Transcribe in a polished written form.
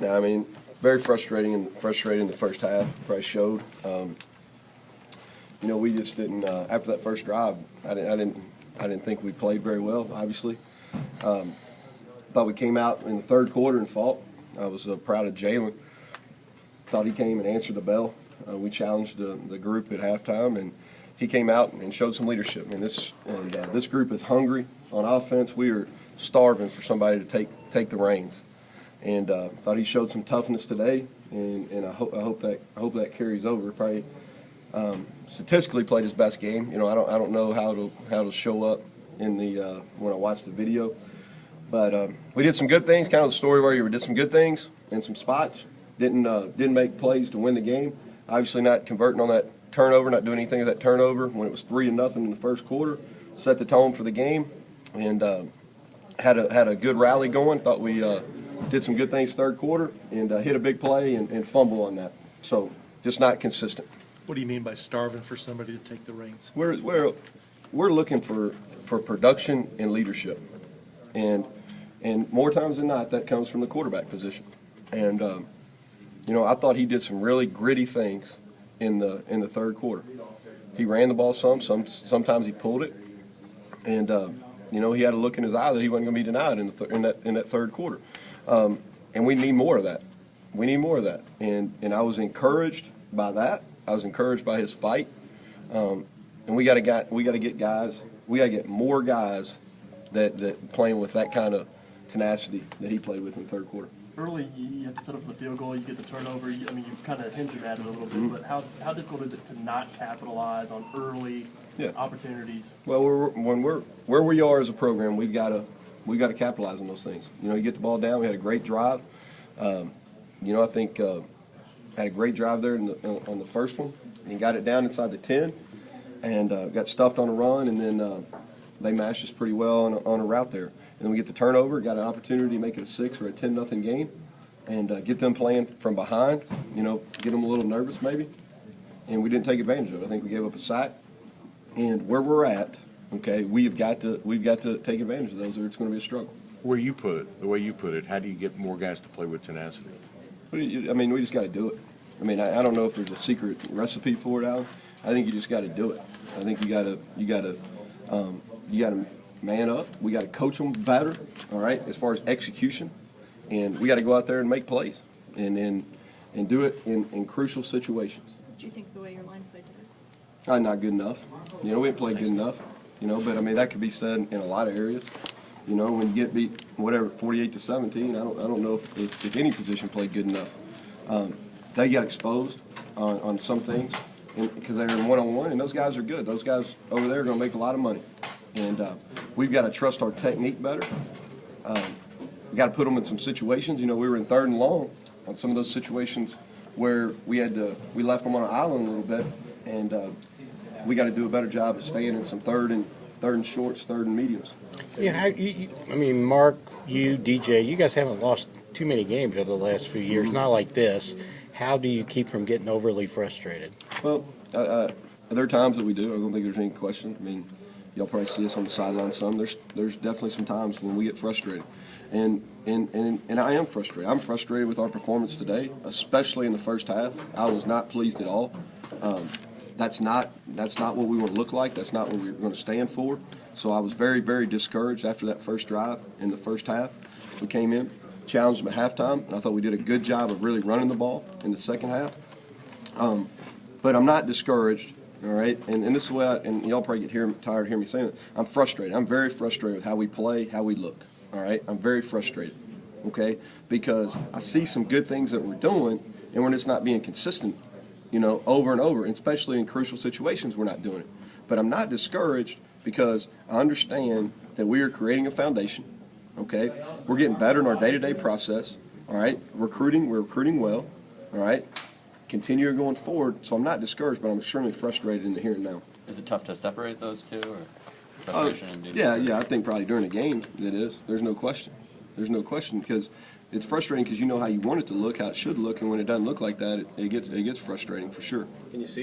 Yeah, I mean, very frustrating and frustrating the first half. Probably showed. We just didn't. After that first drive, I didn't think we played very well. Obviously, thought we came out in the third quarter and fought. I was proud of Jalen. Thought he came and answered the bell. We challenged the group at halftime, and he came out and showed some leadership. I mean, this group is hungry on offense. We are starving for somebody to take the reins. And thought he showed some toughness today, and I hope that carries over. Probably statistically played his best game. I don't know how to show up in the when I watch the video, but we did some good things. Kind of the story where you did some good things in some spots. Didn't make plays to win the game. Obviously, not converting on that turnover, not doing anything with that turnover when it was 3-0 in the first quarter. Set the tone for the game, and had a good rally going. Thought we did some good things third quarter and hit a big play and fumble on that. So just not consistent. What do you mean by starving for somebody to take the reins? We're looking for production and leadership, and more times than not that comes from the quarterback position. And I thought he did some really gritty things in the third quarter. He ran the ball sometimes he pulled it, and he had a look in his eye that he wasn't going to be denied in that third quarter. And we need more of that. We need more of that. And I was encouraged by that. I was encouraged by his fight. And we got to get guys. We got to get more guys that playing with that kind of tenacity that he played with in the third quarter. Early, you have to set up for the field goal. You get the turnover. You've kind of hinted at it a little bit, but how difficult is it to not capitalize on early opportunities? Well, where we are as a program, we've got to capitalize on those things. You get the ball down. We had a great drive. I think had a great drive there on the first one, and got it down inside the 10, and got stuffed on a run, and then they mashed us pretty well on a route there. And then we get the turnover, got an opportunity to make it a 6 or a 10-0 game, and get them playing from behind. Get them a little nervous maybe, and we didn't take advantage of it. I think we gave up a sack, and where we're at. Okay, we've got to take advantage of those, or it's going to be a struggle. The way you put it, how do you get more guys to play with tenacity? We just got to do it. I don't know if there's a secret recipe for it, Alan. I think you just got to do it. I think you got to man up. We got to coach them better. All right, as far as execution, and we got to go out there and make plays, and do it in crucial situations. Do you think the way your line played today? Not good enough. We didn't play good enough. But that could be said in a lot of areas. When you get beat, 48-17, I don't know if any position played good enough. They got exposed on some things because they were in one-on-one, and those guys are good. Those guys over there are going to make a lot of money. And we've got to trust our technique better. We got to put them in some situations. We were in 3rd and long on some of those situations where we left them on an island a little bit, and we got to do a better job of staying in some third and shorts, 3rd and mediums. Yeah, Mark, you, DJ, you guys haven't lost too many games over the last few years, not like this. How do you keep from getting overly frustrated? Well, there are times that we do. I don't think there's any question. Y'all probably see us on the sideline some. There's definitely some times when we get frustrated. And I am frustrated. I'm frustrated with our performance today, especially in the first half. I was not pleased at all. That's not what we want to look like. That's not what we're going to stand for. So I was very, very discouraged after that first drive in the first half. We came in, challenged them at halftime, and I thought we did a good job of really running the ball in the second half. But I'm not discouraged, all right? And this is the way and y'all probably get tired of hearing me saying it. I'm frustrated. I'm very frustrated with how we play, how we look, all right? I'm very frustrated, okay? Because I see some good things that we're doing, and we're just not being consistent, over and over, and especially in crucial situations, we're not doing it. But I'm not discouraged because I understand that we are creating a foundation, okay? We're getting better in our day-to-day process, all right? We're recruiting well, all right? Continue going forward, so I'm not discouraged, but I'm extremely frustrated in the here and now. Is it tough to separate those two, or frustration and yeah, I think probably during the game it is. There's no question. Because it's frustrating because you know how you want it to look, how it should look, and when it doesn't look like that, it gets frustrating for sure. Can you see